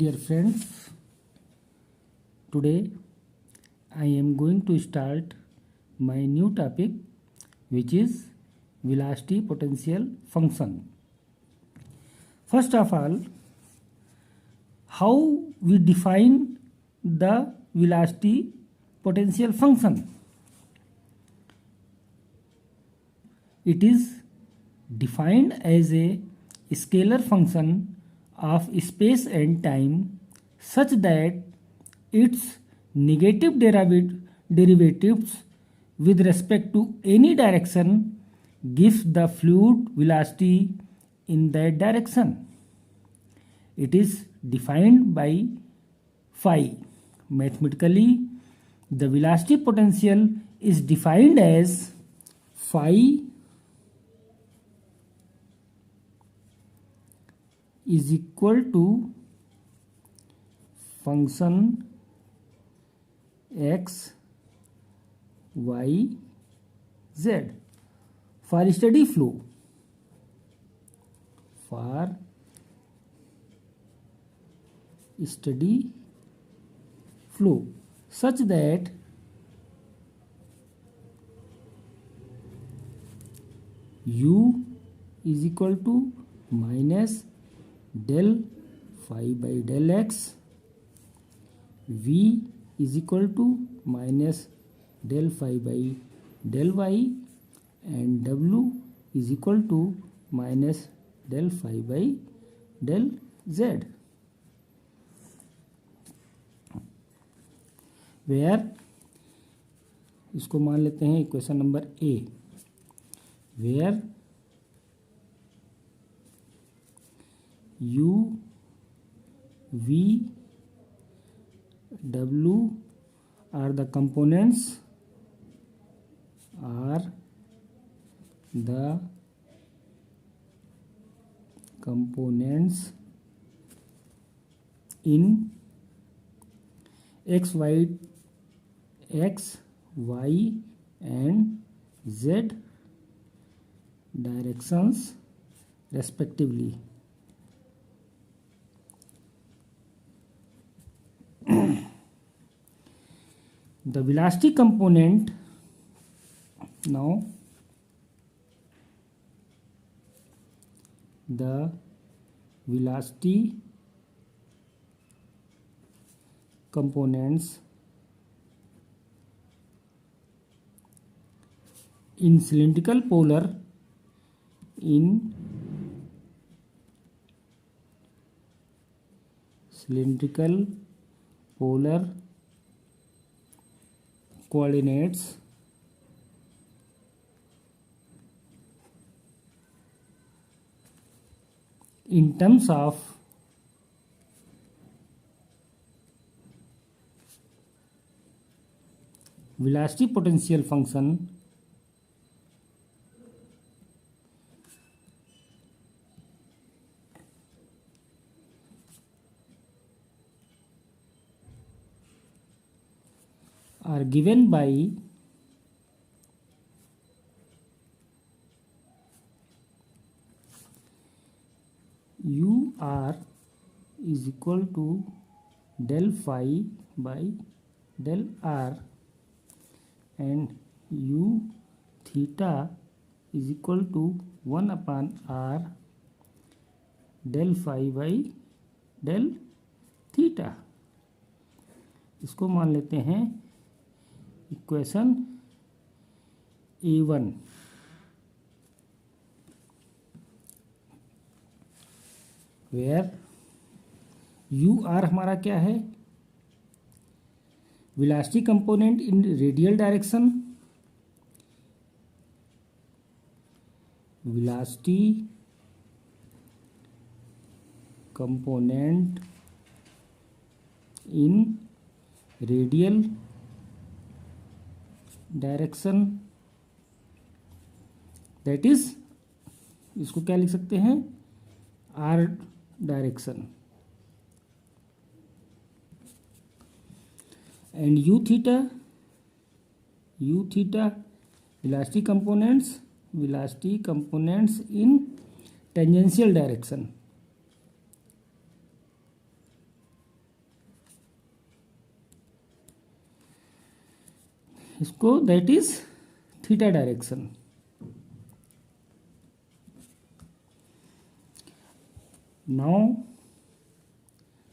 Dear friends, today I am going to start my new topic, which is velocity potential function. First of all, how we define the velocity potential function? It is defined as a scalar function of space and time such that its negative derivatives with respect to any direction gives the fluid velocity in that direction. It is defined by phi. Mathematically, the velocity potential is defined as phi is equal to function x, y, z for steady flow. For steady flow such that u is equal to minus del phi by del x, v is equal to minus del phi by del y, and w is equal to minus del phi by del z, where इसको मान लेते हैं equation number A, where u, v, w are the components in x, y and z directions respectively. The velocity component, now the velocity components in cylindrical polar coordinates in terms of velocity potential function are given by ur is equal to del phi by del r and u theta is equal to 1 upon r del phi by del theta. इसको मान लेते हैं equation A1, where you are हमारा क्या है, velocity component in radial direction, velocity component in radial direction, that is, इसको क्या लिख सकते हैं, r direction, and u theta velocity components in tangential direction, इसको, that is theta direction. Now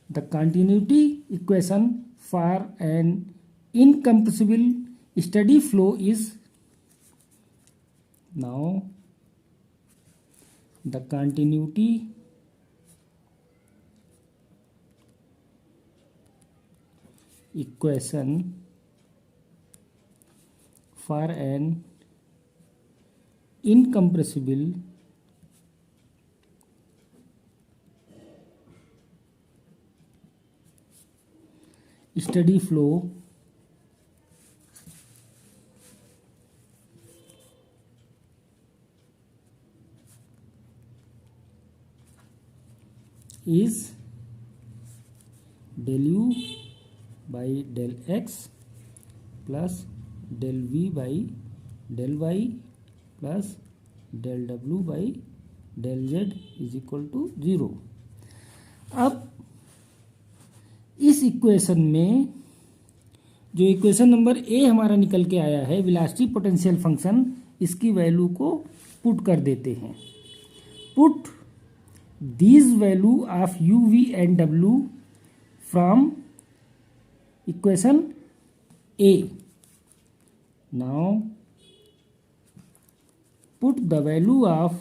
the continuity equation for an incompressible steady flow is, now the continuity equation for an incompressible steady flow is del u by del x plus del v by del y plus del w by del z is equal to 0। अब इस equation में जो equation number A हमारा निकल के आया है velocity potential function, इसकी वैल्यू को पुट कर देते हैं। Put these value of u, v and w from equation A. Now put the value of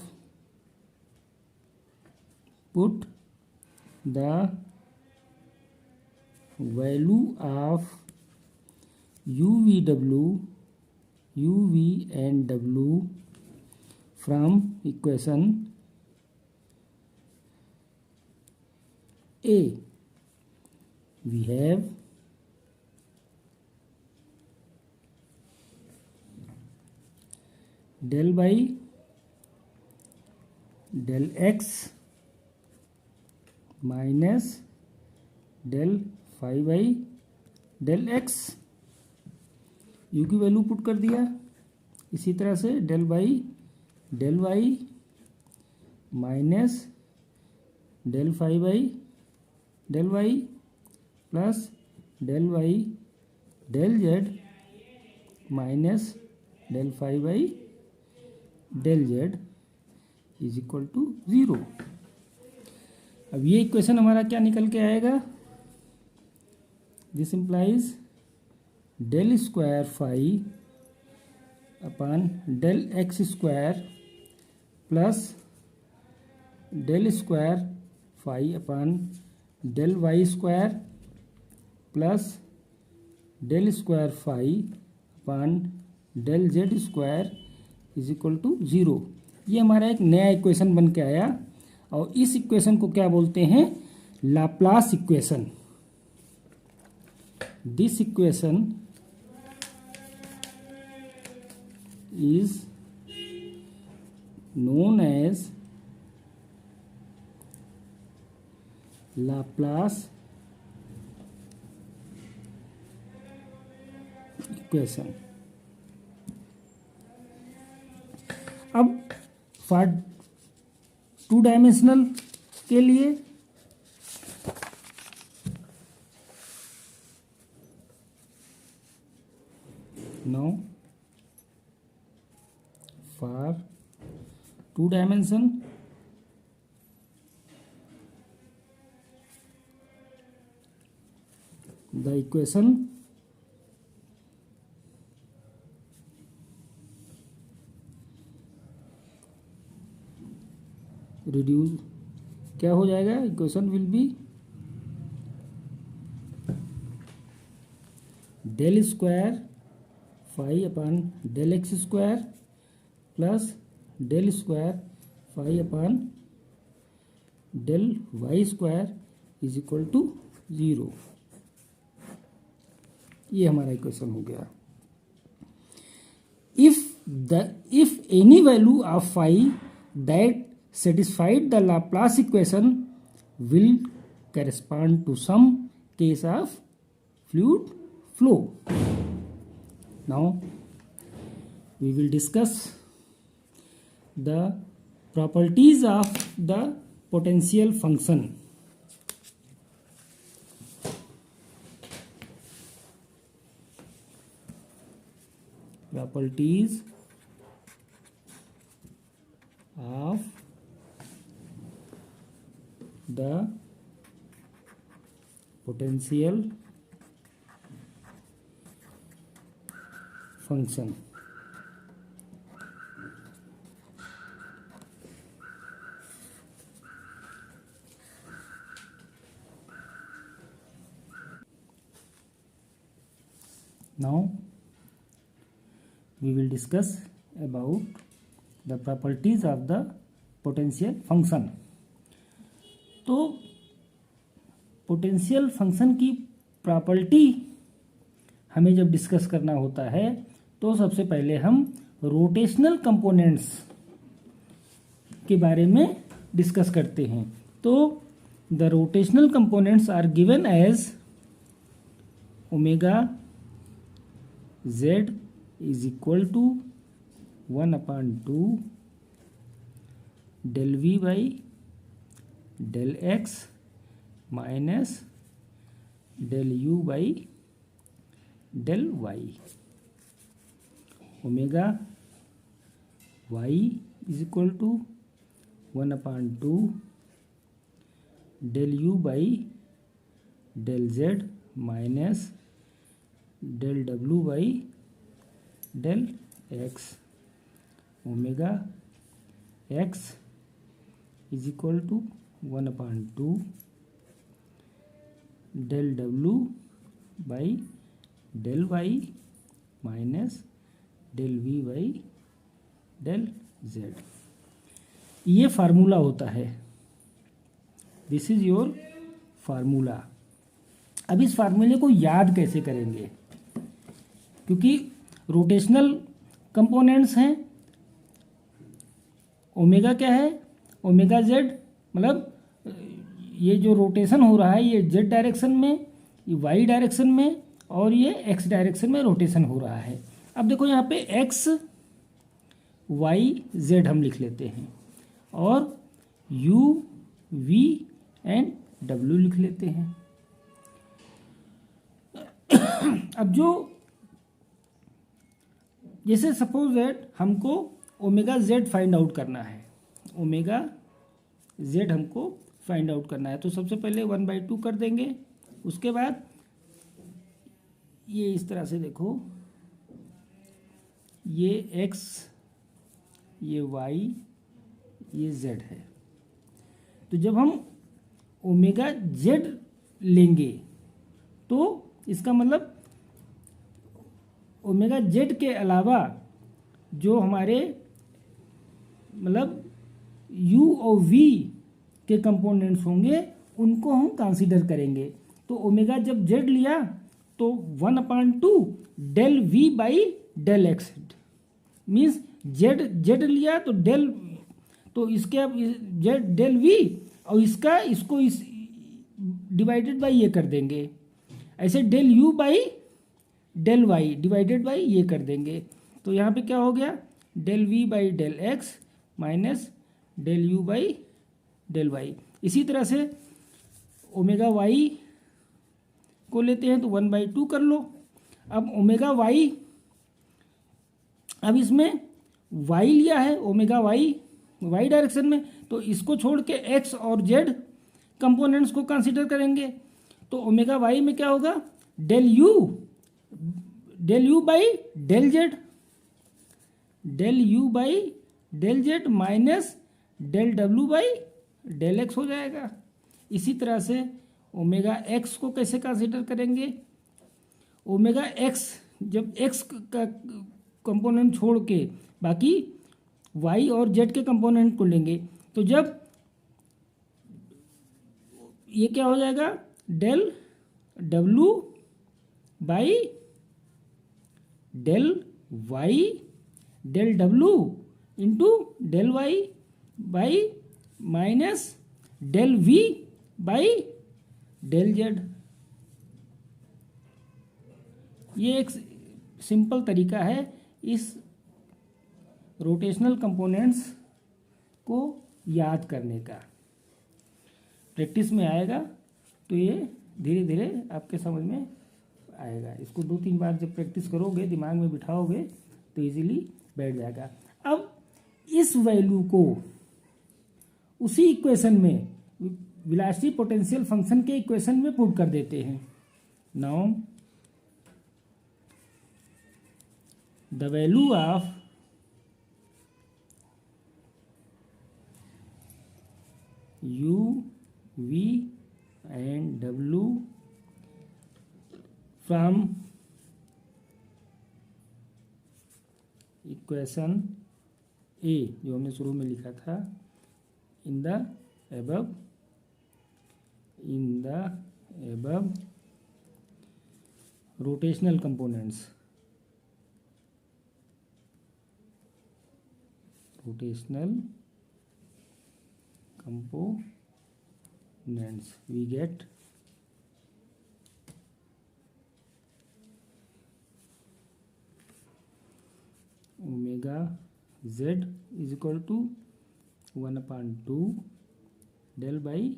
u, v, and w from equation A. We have del by del x minus del phi by del x, u की value put कर दिया। इसी तरह से del by del y minus del phi by del y plus del y del z minus del phi by del z is equal to 0। अब ये equation हमारा क्या निकल के आएगा, this implies del square phi upon del x square plus del square phi upon del y square plus del square phi upon del z square is equal to 0। ये हमारा एक नया इक्वेशन बन के आया और इस इक्वेशन को क्या बोलते हैं, Laplace equation. This equation is known as Laplace equation। अब फॉर टू डायमेंशनल के लिए no for 2 dimension the equation reduce क्या हो जाएगा, equation will be del square phi upon del x square plus del square phi upon del y square is equal to 0। ये हमारा equation हो गया। If any value of phi that satisfied the Laplace equation will correspond to some case of fluid flow. Now we will discuss the properties of the potential function। Properties of the potential function. Now we will discuss about the properties of the potential function। तो potential function की property हमें जब discuss करना होता है तो सबसे पहले हम रोटेशनल कंपोनेंट्स के बारे में डिस्कस करते हैं। तो the rotational components are given as omega z is equal to 1/2 del v by del x minus del u by del y। Omega y is equal to 1/2 del u by del z minus del w by del x। Omega x is equal to 1/2 del w by del y minus del v by del z। ये formula होता है, this is your formula. अब इस फार्मूले को याद कैसे करेंगे, क्योंकि रोटेशनल कंपोनेंट्स हैं। ओमेगा क्या है, ओमेगा जेड, मतलब ये जो रोटेशन हो रहा है ये जेड डायरेक्शन में, ये वाई डायरेक्शन में और ये एक्स डायरेक्शन में रोटेशन हो रहा है। अब देखो यहाँ पे एक्स वाई जेड हम लिख लेते हैं और यू वी एंड डब्ल्यू लिख लेते हैं। अब जो जैसे सपोज दैट हमको ओमेगा जेड फाइंड आउट करना है, ओमेगा जेड हमको फाइंड आउट करना है, तो सबसे पहले 1/2 कर देंगे। उसके बाद ये इस तरह से देखो, ये एक्स, ये वाई, ये जेड है। तो जब हम ओमेगा जेड लेंगे तो इसका मतलब ओमेगा जेड के अलावा जो हमारे मतलब यू और वी के कंपोनेंट्स होंगे उनको हम कंसीडर करेंगे। तो ओमेगा जब जेड लिया तो 1/2 del we by del x means z लिया तो डेल, तो इसके अब जेड डेल वी और इसको इस डिवाइडेड बाई ये कर देंगे। ऐसे del u by del y divided by ये कर देंगे। तो यहाँ पे क्या हो गया, del we by del x minus del u by del y. इसी तरह से ओमेगा वाई को लेते हैं तो 1/2 कर लो। अब ओमेगा वाई, अब इसमें वाई लिया है, ओमेगा वाई वाई डायरेक्शन में, तो इसको छोड़ के एक्स और जेड कंपोनेंट्स को कंसीडर करेंगे। तो ओमेगा वाई में क्या होगा, del u by del z, del u by del z minus del W by del x हो जाएगा। इसी तरह से ओमेगा एक्स को कैसे कंसीडर करेंगे, ओमेगा एक्स जब एक्स का कंपोनेंट छोड़ के बाकी वाई और जेड के कंपोनेंट को लेंगे तो जब ये क्या हो जाएगा, del W by del Y del W into del Y by minus del we by del Z. ये एक सिंपल तरीका है इस रोटेशनल कंपोनेंट्स को याद करने का। प्रैक्टिस में आएगा तो ये धीरे धीरे आपके समझ में आएगा। इसको 2-3 बार जब प्रैक्टिस करोगे, दिमाग में बिठाओगे तो इजीली बैठ जाएगा। अब इस वैल्यू को उसी इक्वेशन में, वेलोसिटी पोटेंशियल फंक्शन के इक्वेशन में पुट कर देते हैं। Now the value of u, v and w from equation A जो हमने शुरू में लिखा था, in the above rotational components we get omega z is equal to 1/2 del by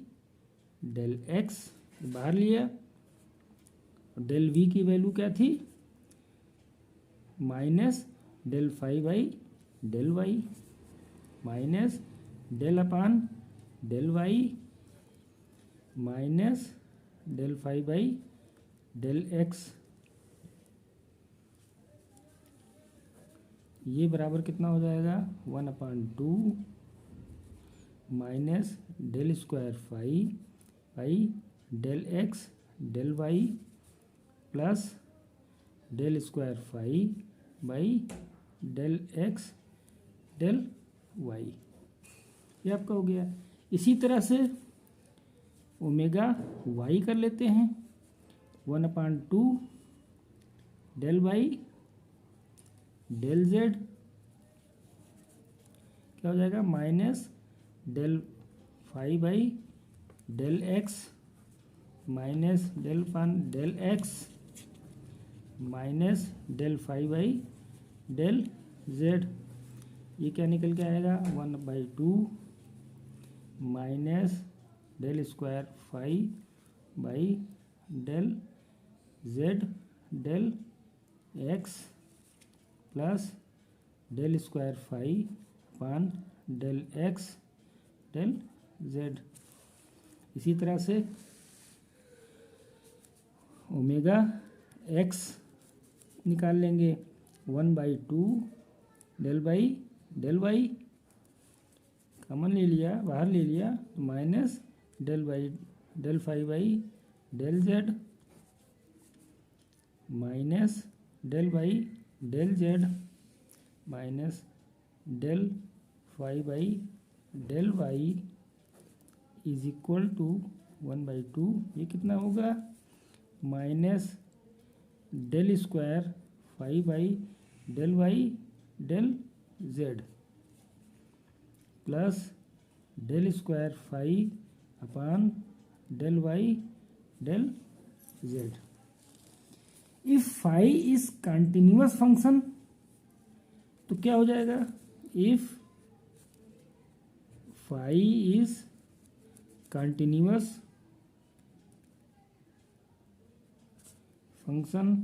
del x बाहर लिया, और डेल वी की वैल्यू क्या थी, minus del five by del y minus del upon del y minus del five by del x, ये बराबर कितना हो जाएगा 1/2 minus del square five by del x del y plus del square five by del x del y, ये आपका हो गया। इसी तरह से ओमेगा वाई कर लेते हैं, 1/2 डेल वाई डेल जेड क्या हो जाएगा, minus del five by del x minus del upon del x minus del five by del Z, ये क्या निकल के आएगा 1/2 minus del square five by del z del x plus del square phi upon del x del z. इसी तरह से omega x निकाल लेंगे, 1/2 del by del y common ले लिया, बाहर ले लिया, तो minus del by del five by del z minus del by del z minus del five by del y is equal to 1/2, ये कितना होगा minus del square five by del Y del z plus del square five upon del Y del z. If phi is continuous function तो क्या हो जाएगा, if phi is continuous function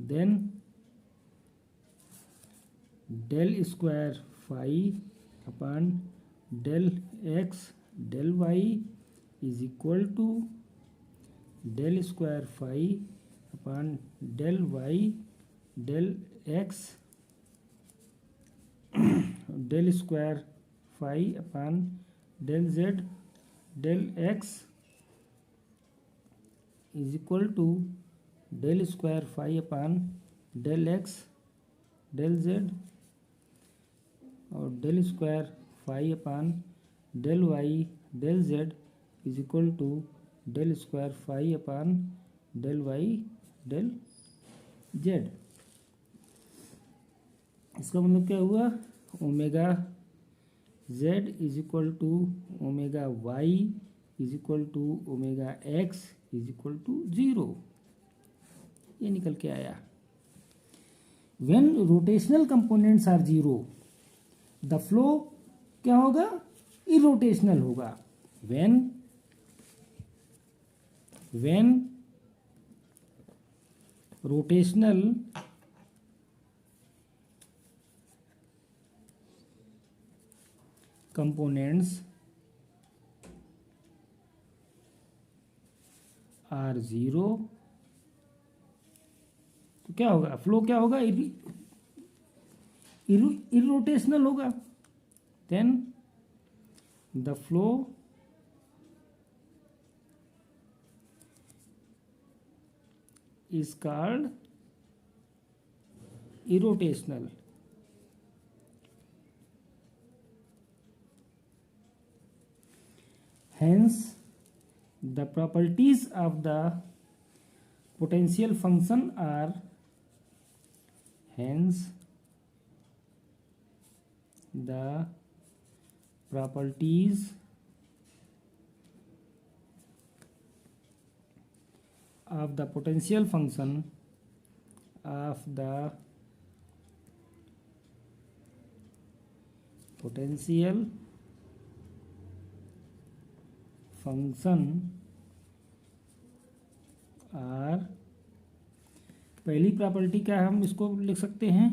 then del square five upon del x del y is equal to del square five upon del Y del x del square five upon del z del x is equal to del square five upon del x del z और del square five upon del Y del z is equal to del square five upon del Y del z. इसका मतलब क्या हुआ, omega z is equal to omega y is equal to omega x is equal to 0, ये निकल के आया। When rotational components are 0 the flow क्या होगा, इरोटेशनल होगा। When rotational components are zero, तो क्या होगा, फ्लो क्या होगा, इरोटेशनल होगा. Then the flow is called irrotational. Hence the properties of the potential function are, hence the properties of the potential function of the potential function are, पहली property क्या है, हम इसको लिख सकते हैं,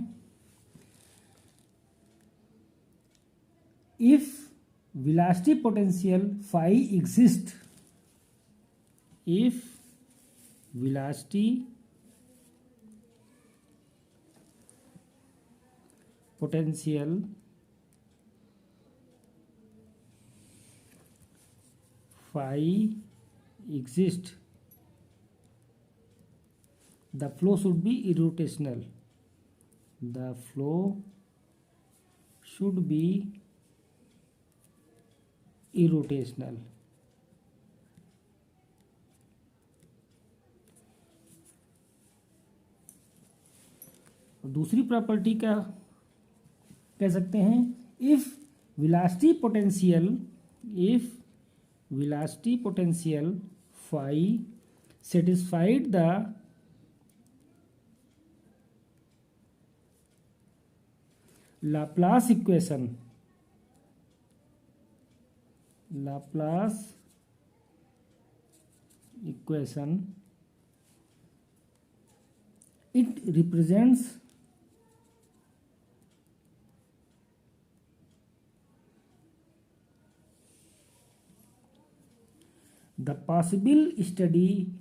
if velocity potential phi exist, if velocity potential phi exist, the flow should be irrotational, the flow should be irrotational. दूसरी property क्या कह सकते हैं, if velocity potential phi satisfied the Laplace equation, it represents the possible steady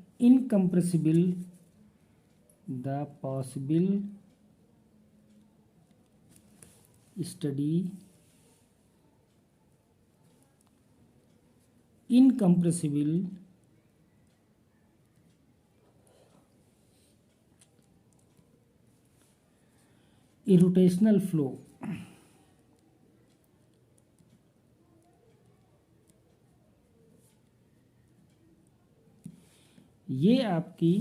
incompressible irrotational flow. ये आपकी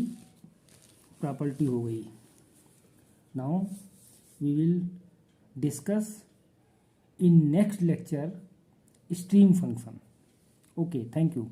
property हो गई. Now we will discuss in next lecture stream function. Okay, thank you.